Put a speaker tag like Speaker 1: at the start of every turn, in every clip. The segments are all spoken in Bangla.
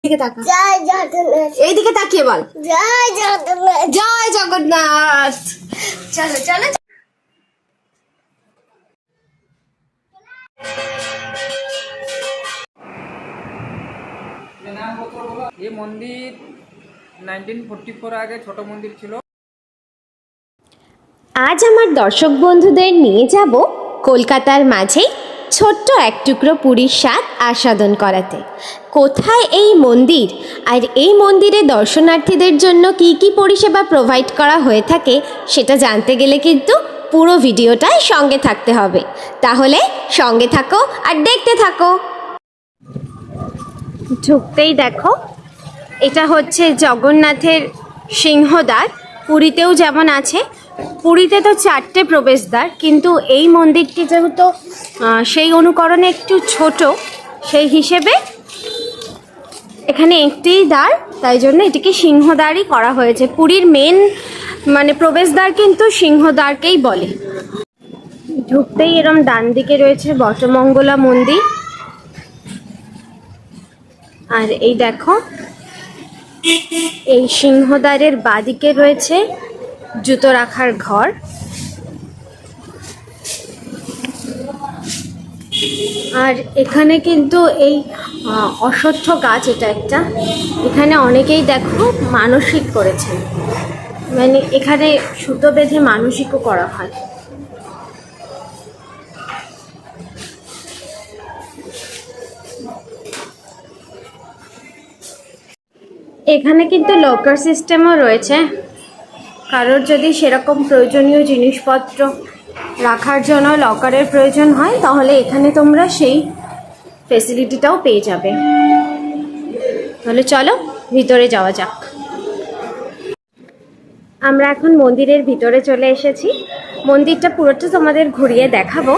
Speaker 1: দিকে তাকা, জয় জগন্নাথ। এইদিকে তাকিয়ে বল, জয় জগন্নাথ, জয় জগন্নাথ। চলো চলো।
Speaker 2: এই মন্দির 1944 আগে ছোট মন্দির ছিল।
Speaker 3: আজ আমার দর্শক বন্ধুদের নিয়ে যাব কলকাতার মাঝে ছোট্ট এক টুকরো পুরীর স্বাদ আস্বাদন করাতে। কোথায় এই মন্দির, আর এই মন্দিরে দর্শনার্থীদের জন্য কি কি পরিষেবা প্রোভাইড করা হয়ে থাকে সেটা জানতে গেলে কিন্তু পুরো ভিডিওটাই সঙ্গে থাকতে হবে। তাহলে সঙ্গে থাকো আর দেখতে থাকো। ঢুকতেই দেখো, এটা হচ্ছে জগন্নাথের সিংহদ্বার। পুরীতেও যেমন আছে, পুরীতে তো 4টে প্রবেশদ্বার, কিন্তু এই মন্দিরটি যেহেতু সেই অনুকরণে একটু ছোট, সেই হিসেবে এখানে একটিই দ্বার, তাই জন্য এটিকে সিংহদ্বারই করা হয়েছে। পুরীর মেন প্রবেশদ্বার কিন্তু সিংহদ্বারকেই বলে। ঢুকতেই এরম ডান দিকে রয়েছে বটমঙ্গলা মন্দির, আর এই দেখো এই সিংহদ্বারের বাঁদিকে রয়েছে জুতো রাখার ঘর। আর এখানে কিন্তু এই অশ্বত্থ গাছ, এটা একটা, এখানে অনেকেই দেখো মানসিক করেছেন, এখানে সুতো বেঁধে মানসিকও করা হয়। এখানে কিন্তু লকার সিস্টেমও রয়েছে, কারোর যদি সেরকম প্রয়োজনীয় জিনিসপত্র রাখার জন্য লকারের প্রয়োজন হয় তাহলে এখানে তোমরা সেই ফেসিলিটিটাও পেয়ে যাবে। তাহলে চলো ভিতরে যাওয়া যাক। আমরা এখন মন্দিরের ভিতরে চলে এসেছি। মন্দিরটা পুরোটা তোমাদের ঘুরিয়ে দেখাবো,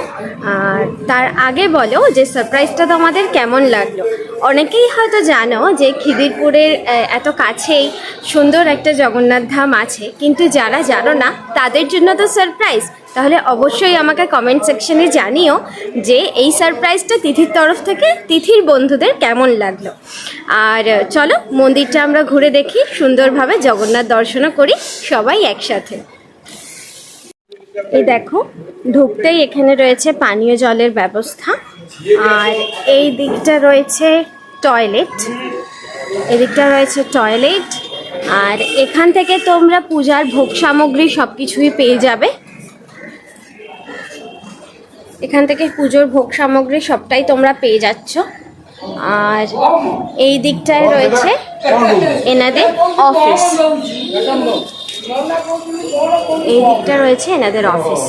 Speaker 3: আর তার আগে বলো যে সারপ্রাইজটা তোমাদের কেমন লাগলো। অনেকেই হয়তো জানো যে খিদিরপুরের এত কাছেই সুন্দর একটা জগন্নাথ ধাম আছে, কিন্তু যারা জানো না তাদের জন্য তো সারপ্রাইজ। তাহলে অবশ্যই আমাকে কমেন্ট সেকশনে জানিও যে এই সারপ্রাইজটা তিথির তরফ থেকে তিথির বন্ধুদের কেমন লাগলো। আর চলো মন্দিরটা আমরা ঘুরে দেখি, সুন্দরভাবে জগন্নাথ দর্শনও করি সবাই একসাথে। এই দেখো, ঢুকতেই এখানে রয়েছে পানীয় জলের ব্যবস্থা, আর এই দিকটা রয়েছে টয়লেট, এদিকটা রয়েছে টয়লেট। আর এখান থেকে তোমরা পূজার ভোগ সামগ্রী সব কিছুই পেয়ে যাবে। এখান থেকে পুজোর ভোগ সামগ্রী সবটাই তোমরা পেয়ে যাচ্ছ। আর এই দিকটায় রয়েছে এনাদের অফিস, এই দিকটা রয়েছে এনাদের অফিস।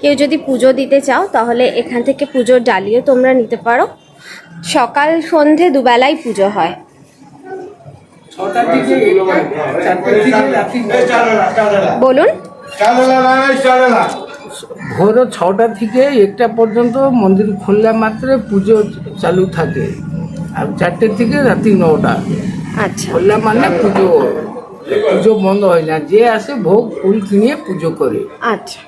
Speaker 3: কেউ যদি পুজো দিতে চাও তাহলে এখান থেকে পুজোর ডালিও তোমরা নিতে পারো। সকাল সন্ধে দুবেলাই পুজো হয়। বলুন।
Speaker 4: ভোর 6টা থেকে 1টা পর্যন্ত মন্দির খুললে মাত্র পুজো চালু থাকে, আর 4টে থেকে রাত্রি 9টা।
Speaker 3: আচ্ছা,
Speaker 4: খুললে মানে পুজো পুজো বন্ধ হয় না, যে আসে ভোগ ফুল কিনে পুজো করে।
Speaker 3: আচ্ছা,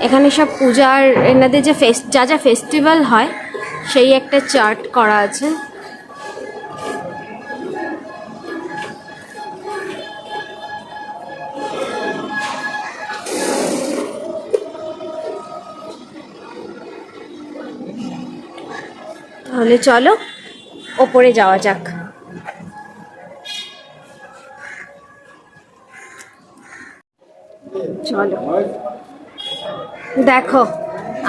Speaker 3: এখানে সব পূজার এনাদের যে যা যা ফেস্টিভ্যাল হয় সেই একটা চার্ট করা আছে। তাহলে চলো ওপরে যাওয়া যাক। চলো, দেখো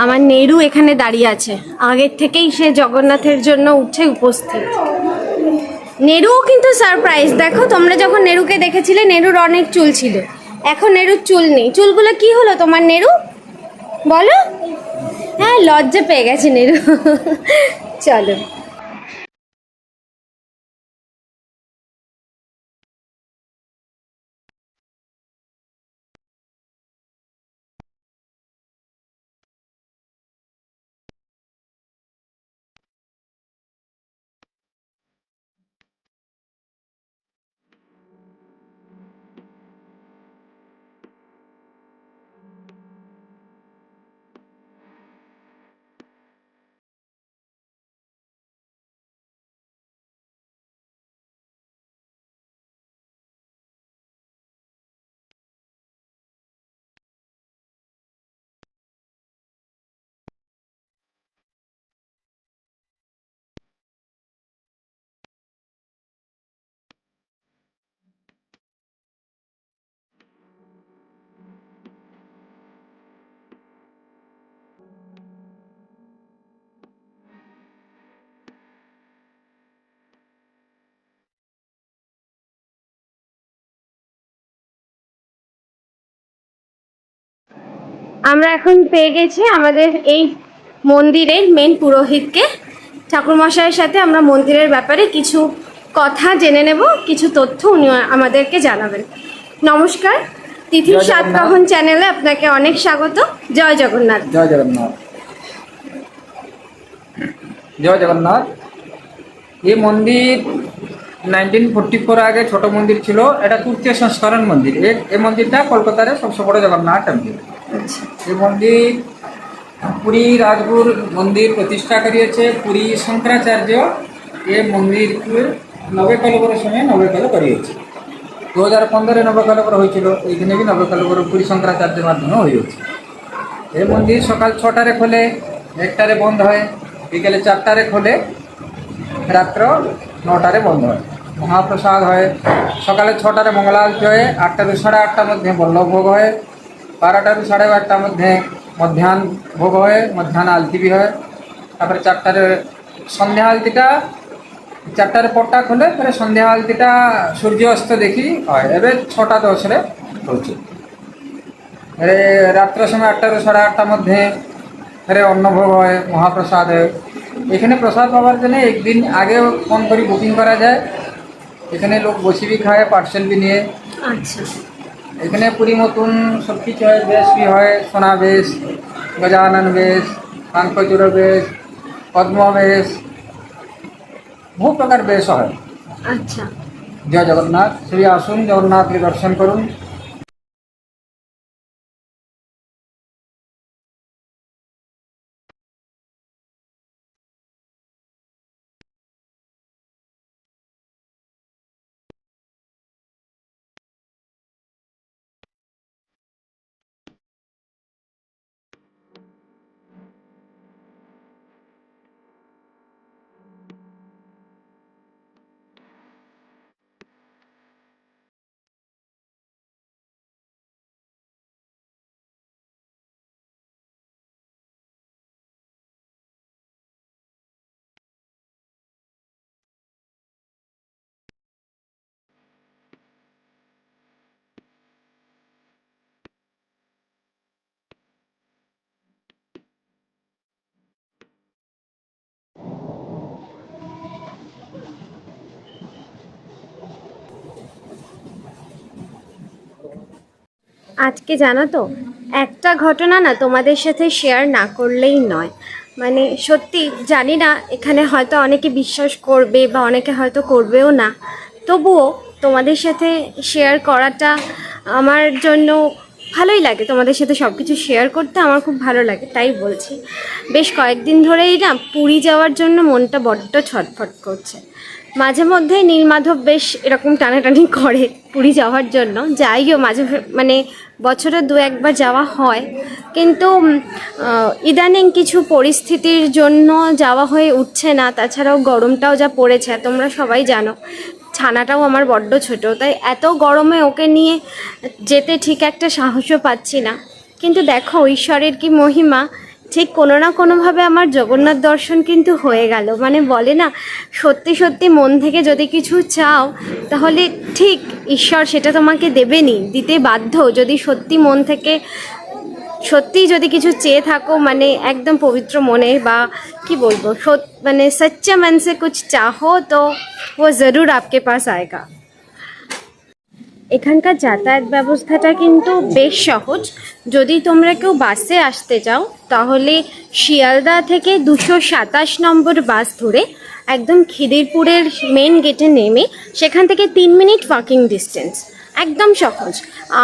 Speaker 3: আমার নেরু এখানে দাঁড়িয়ে আছে, আগের থেকেই সে জগন্নাথের জন্য উঠে উপস্থিত। নেরুও কিন্তু সারপ্রাইজ। দেখো, তোমরা যখন নেরুকে দেখেছিলে নেরুর অনেক চুল ছিল, এখন নেরুর চুল নেই। চুলগুলো কি হলো তোমার নেরু, বলো? হ্যাঁ, লজ্জা পেয়ে গেছে নেরু। চলো। আমরা এখন পেয়ে গেছি আমাদের এই মন্দিরের মেন পুরোহিতকে। ঠাকুরমশাইয়ের সাথে আমরা মন্দিরের ব্যাপারে কিছু কথা জেনে নেব, কিছু তথ্য উনি আমাদেরকে জানাবেন। নমস্কার, তিথির
Speaker 2: জয় জগন্নাথ।
Speaker 3: সাতবাহন চ্যানেলে আপনাকে অনেক স্বাগত। জয় জগন্নাথ।
Speaker 2: জয় জগন্নাথ। জয় জগন্নাথ। এই মন্দির 1944 আগে ছোট মন্দির ছিল, এটা তৃতীয় সংস্করণ মন্দির। এই মন্দিরটা কলকাতার সবচেয়ে বড় জগন্নাথ টেম্পল। এই মন্দির পুরী রাজগুর মন্দির প্রতিষ্ঠা করিয়েছে পুরী শঙ্করাচার্য। এই মন্দিরকে নবকলেবরের সময় নবকল করিয়েছে। 2015 নবকলেবর হয়েছিল, এইখানে भी নবকলেবর পুরী শঙ্করাচার্যের মাধ্যমে হয়েছে। এই মন্দির সকাল 6টায় খোলে, 1টায় বন্ধ হয়, বিকেলে 4টায় খোলে, রাত্র 9টায় বন্ধ হয়। মহাপ্রসাদ হয় সকালে 6টায় মঙ্গলা আরতি হয়, 8টা ରୁ 8:30 মধ্যে বল্লভ ভোগ হয়, 12টা ରୁ 12:30 মধ্যে ମଧ୍ୟାହ୍ନ ভোগ হয়, ମଧ୍ୟାହ୍ନ আলতি ବି হয়। তারপরে 4টায় সন্ধ্যা আলতিটা, 4টায় পটটা খোলে, ফের সন্ধ্যা আলতিটা সূর্য অস্ত দেখি হয়। এবার 6:10 হচ্ছে। রাত্র সময় 8টা ରୁ 8:30 মধ্যে ফের অন্নভোগ হয়, মহাপ্রসাদ হয়। এখানে প্রসাদ পাওয়ার জন্য একদিন আগে ফোন করে বুকিং করা যায়। এখানে লোক বসে भी খায়, পার্সেল भी নিয়ে।
Speaker 3: আচ্ছা,
Speaker 2: এখানে পুরী মতন সব কিছু হয়, বেশ भी হয়, সোনা বেশ, গজানন বেশ, কানকচুর বেশ, পদ্ম বেশ, বহু প্রকার বেশ হয়।
Speaker 3: আচ্ছা।
Speaker 2: জয় জগন্নাথ। শ্রী আসুন, জগন্নাথকে দর্শন করুন।
Speaker 3: আজকে জানো তো, একটা ঘটনা না তোমাদের সাথে শেয়ার না করলেই নয়। মানে সত্যি জানি না এখানে হয়তো অনেকে বিশ্বাস করবে বা অনেকে হয়তো করবেও না, তবুও তোমাদের সাথে শেয়ার করাটা আমার জন্য ভালোই লাগে। তোমাদের সাথে সব কিছু শেয়ার করতে আমার খুব ভালো লাগে, তাই বলছি। বেশ কয়েকদিন ধরেই না পুরী যাওয়ার জন্য মনটা বড্ড ছটফট করছে। মাঝে মধ্যে নীলমাধব বেশ এরকম টানাটানি করে পুরী যাওয়ার জন্য, যাইও মাঝে মানে বছরে 2-1বার যাওয়া হয়, কিন্তু ইদানিং কিছু পরিস্থিতির জন্য যাওয়া হয়ে উঠছে না। তাছাড়াও গরমটাও যা পড়েছে তোমরা সবাই জানো, ছানাটাও আমার বড্ড ছোট, তাই এত গরমে ওকে নিয়ে যেতে ঠিক একটা সাহসও পাচ্ছি না। কিন্তু দেখো ঈশ্বরের কি মহিমা, ঠিক কোনো না কোনোভাবে আমার জগন্নাথ দর্শন কিন্তু হয়ে গেল। মানে বলে না, সত্যি সত্যি মন থেকে যদি কিছু চাও তাহলে ঠিক ঈশ্বর সেটা তোমাকে দেবেনই, দিতে বাধ্য। যদি সত্যি মন থেকে সত্যি যদি কিছু চেয়ে থাকো, মানে একদম পবিত্র মনে, বা কি বলবো, মানে সচ্চা মন সে কুছ চাহো তো ও জরুর আপকে পাস আয়েগা। এখানকার যাতায়াত ব্যবস্থাটা কিন্তু বেশ সহজ। যদি তোমরা কেউ বাসে আসতে চাও তাহলে শিয়ালদা থেকে 227 নম্বর বাস ধরে একদম খিদিরপুরের মেন গেটে নেমে সেখান থেকে 3 মিনিট ওয়াকিং ডিস্টেন্স, একদম সহজ।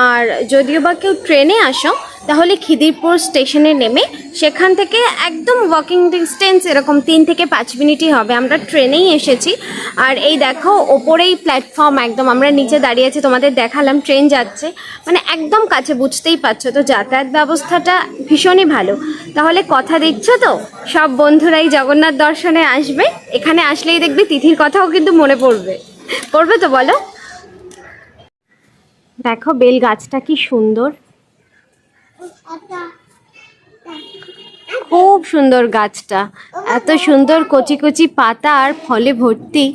Speaker 3: আর যদিও বা কেউ ট্রেনে আসো তাহলে খিদিরপুর স্টেশনে নেমে সেখান থেকে একদম ওয়াকিং ডিস্টেন্স এরকম 3 থেকে 5 মিনিটই হবে। আমরা ট্রেনেই এসেছি। আর এই দেখো ওপরেই প্ল্যাটফর্ম, একদম আমরা নিচে দাঁড়িয়ে আছি, তোমাদের দেখালাম ট্রেন যাচ্ছে, মানে একদম কাছে, বুঝতেই পারছো তো। যাতায়াত ব্যবস্থাটা ভীষণই ভালো। তাহলে কথা দিচ্ছ তো সব বন্ধুরাই জগন্নাথ দর্শনে আসবে। এখানে আসলেই দেখবে তিথির কথাও কিন্তু মনে পড়বে, পড়বে তো বলো? দেখো বেল গাছটা কি সুন্দর, খুব সুন্দর গাছটা, এত সুন্দর কচি কচি পাতা আর ফলে ভর্তি,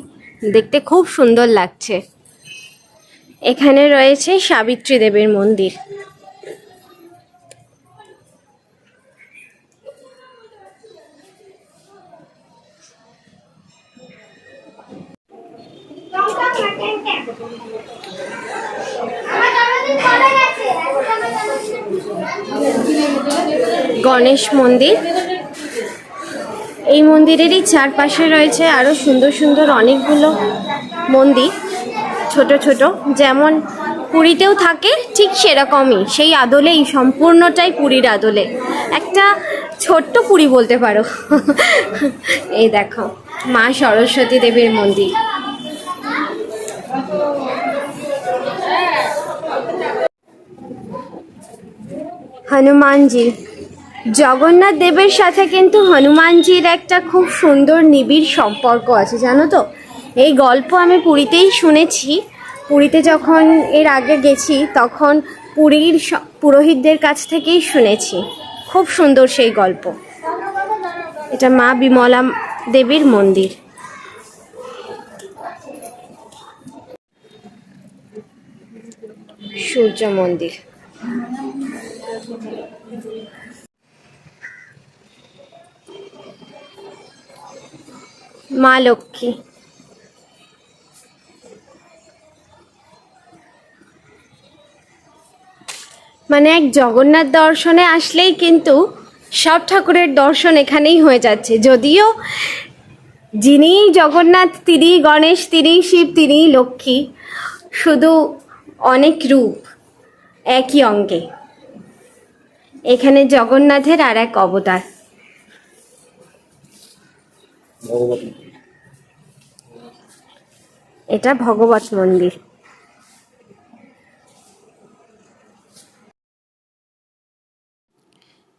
Speaker 3: দেখতে খুব সুন্দর লাগছে। এখানে রয়েছে সাবিত্রী দেবীর মন্দির। গণেশ মন্দির। এই মন্দিরেরই চারপাশে রয়েছে আরও সুন্দর সুন্দর অনেকগুলো মন্দির, ছোট ছোট, যেমন পুরীতেও থাকে ঠিক সেরকমই, সেই আদলেই, সম্পূর্ণটাই পুরীর আদলে, একটা ছোট্ট পুরী বলতে পারো। এই দেখো মা সরস্বতী দেবীর মন্দির। হনুমানজি, জগন্নাথ দেবের সাথে কিন্তু হনুমানজির একটা খুব সুন্দর নিবিড় সম্পর্ক আছে, জানো তো। এই গল্প আমি পুরীতেই শুনেছি। পুরীতে যখন এর আগে গেছি তখন পুরীর পুরোহিতদের কাছ থেকেই শুনেছি। খুব সুন্দর সেই গল্প। এটা মা বিমলা দেবীর মন্দির। সূর্য মন্দির। মা লক্ষ্মী। মানে এক জগন্নাথ দর্শনে আসলেই কিন্তু সব ঠাকুরের দর্শন এখানেই হয়ে যাচ্ছে। যদিও যিনি জগন্নাথ তিনিই গণেশ, তিনিই শিব, তিনিই লক্ষ্মী, শুধু অনেক রূপ একই অঙ্গে। এখানে জগন্নাথের আর এক অবতার। এটা ভগবত মন্দির।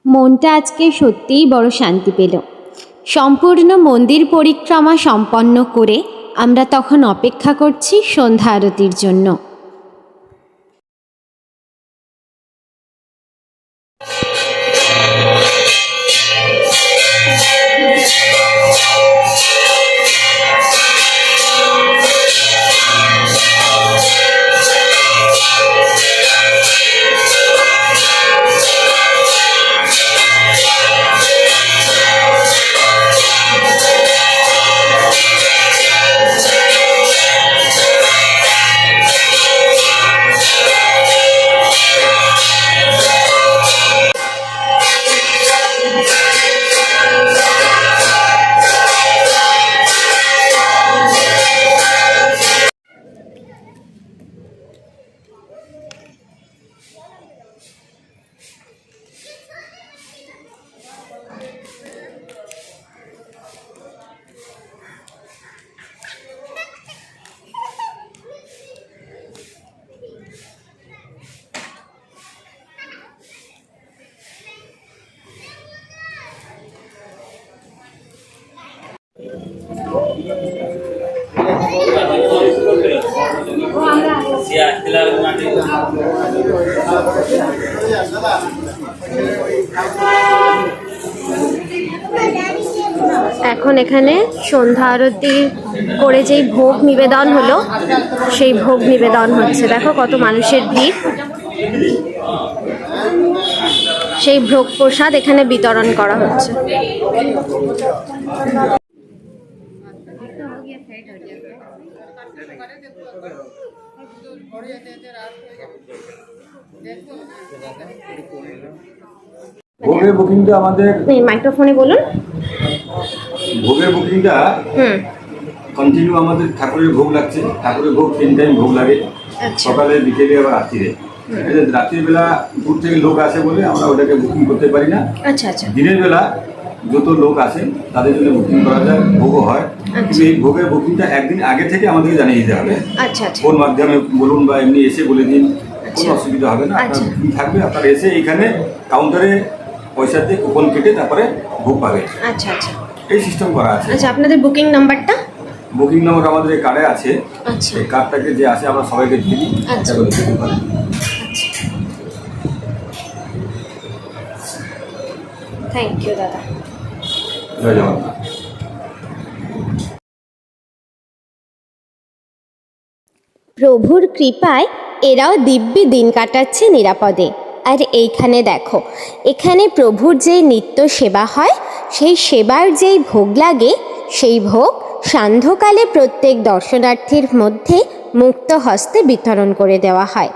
Speaker 5: মনটা আজকে সত্যিই বড় শান্তি পেল। সম্পূর্ণ মন্দির পরিক্রমা সম্পন্ন করে আমরা তখন অপেক্ষা করছি সন্ধ্যা আরতির জন্য।
Speaker 3: এখন এখানে সন্ধ্যা আরতি করে যেই ভোগ নিবেদন হলো সেই ভোগ নিবেদন হচ্ছে। দেখো কত মানুষের ভিড়। সেই ভোগ প্রসাদ এখানে বিতরণ করা হচ্ছে।
Speaker 6: ভোগের বুকিংটা আমাদের
Speaker 3: মাইক্রোফোনে বলুন।
Speaker 6: ভোগের বুকিংটা কন্টিনিউ আমাদের ঠাকুরের ভোগ লাগছে। ঠাকুরের ভোগ 3 টাইম ভোগ লাগে, সকালে, বিকেলে, আবার রাত্রিরে। রাত্রির বেলা দূর থেকে লোক আসে বলে আমরা ওটাকে বুকিং করতে পারি না।
Speaker 3: আচ্ছা আচ্ছা।
Speaker 6: দিনের বেলা যত লোক আসে তাদের জন্য বুকিং করা যায়, ভোগও হয়। কিন্তু এই ভোগের বুকিংটা একদিন আগে থেকে আমাদেরকে জানিয়ে দিতে হবে।
Speaker 3: আচ্ছা আচ্ছা।
Speaker 6: ফোন মাধ্যমে বলুন বা এমনি এসে বলে দিন, কোনো অসুবিধা হবে না। আপনার বুকিং থাকবে, আপনারা এসে এইখানে কাউন্টারে পয়সা দিয়ে কুপন কেটে তারপরে ভোগ পাবে।
Speaker 3: আচ্ছা আচ্ছা।
Speaker 6: এই সিস্টেম করা আছে।
Speaker 3: আচ্ছা, আপনাদের বুকিং নাম্বারটা?
Speaker 6: বুকিং নাম্বার আমাদের এই কার্ডে আছে।
Speaker 3: আচ্ছা।
Speaker 6: এই কার্ডটাকে যে আসে আমরা সবাইকে দিয়ে দিই।
Speaker 3: আচ্ছা। থ্যাংক ইউ দাদা।
Speaker 6: জয় জগন্নাথ।
Speaker 5: প্রভুর কৃপায় এরাও দিব্যি দিন কাটাচ্ছে নিরাপদে। আর এইখানে দেখো, এখানে প্রভুর যেই নিত্য সেবা হয়, সেই সেবার যেই ভোগ লাগে, সেই ভোগ সান্ধ্যকালে প্রত্যেক দর্শনার্থীর মধ্যে মুক্ত হস্তে বিতরণ করে দেওয়া হয়।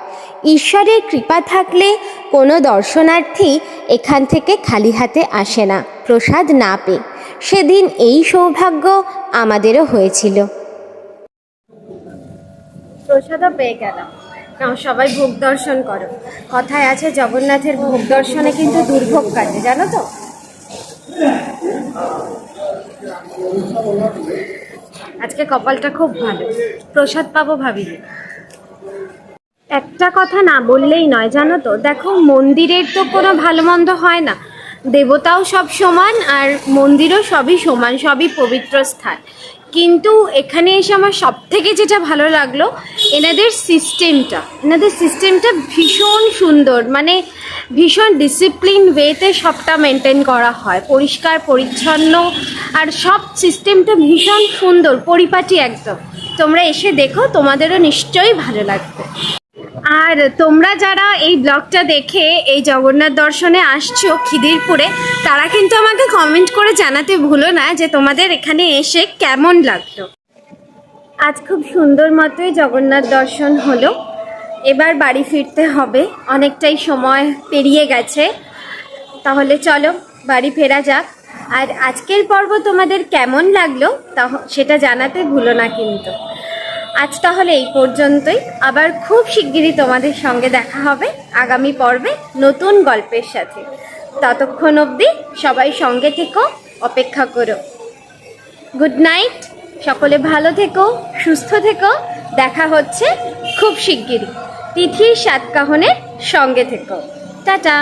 Speaker 5: ঈশ্বরের কৃপা থাকলে কোনো দর্শনার্থী এখান থেকে খালি হাতে আসে না প্রসাদ না পেয়ে। সেদিন এই সৌভাগ্য আমাদেরও হয়েছিল।
Speaker 3: প্রসাদও পেয়ে গেলাম। নাও সবাই ভোগ দর্শন করো। কথায় আছে জগন্নাথের ভোগ দর্শনে কিন্তু দুর্ভোগ কাটে, জানো তো? আজকে কপালটা খুব ভালো, প্রসাদ পাবো ভাবিনি। একটা কথা না বললেই নয়, জানো তো, দেখো মন্দিরের তো কোনো ভালো মন্দ হয় না, দেবতাও সব সমান আর মন্দিরও সবই সমান, সবই পবিত্র স্থান। কিন্তু এখানে এসে আমার সব থেকে যেটা ভালো লাগলো এনাদের সিস্টেমটা ভীষণ সুন্দর, মানে ভীষণ ডিসিপ্লিন ওয়েতে সবটা মেনটেন করা হয়, পরিষ্কার পরিচ্ছন্ন, আর সব সিস্টেমটা ভীষণ সুন্দর, পরিপাটি একদম। তোমরা এসে দেখো, তোমাদেরও নিশ্চয়ই ভালো লাগবে। আর তোমরা যারা এই ব্লগটা দেখে এই জগন্নাথ দর্শনে আসছো খিদিরপুরে, তারা কিন্তু আমাকে কমেন্ট করে জানাতে ভুলো না যে তোমাদের এখানে এসে কেমন লাগলো। আজ খুব সুন্দর মতোই জগন্নাথ দর্শন হলো। এবার বাড়ি ফিরতে হবে, অনেকটাই সময় পেরিয়ে গেছে। তাহলে চলো বাড়ি ফেরা যাক। আর আজকের পর্ব তোমাদের কেমন লাগলো সেটা জানাতে ভুলো না কিন্তু। আজ তাহলে এই পর্যন্তই, আবার খুব শিগগিরই তোমাদের সঙ্গে দেখা হবে আগামী পর্বে নতুন গল্পের সাথে। ততক্ষণ অবধি সবাই সঙ্গে থেকো, অপেক্ষা করো। গুড নাইট, সকলে ভালো থেকো, সুস্থ থেকো। দেখা হচ্ছে খুব শিগগিরই। তিথির সাতকাহনের সঙ্গে থেকো। টাটা।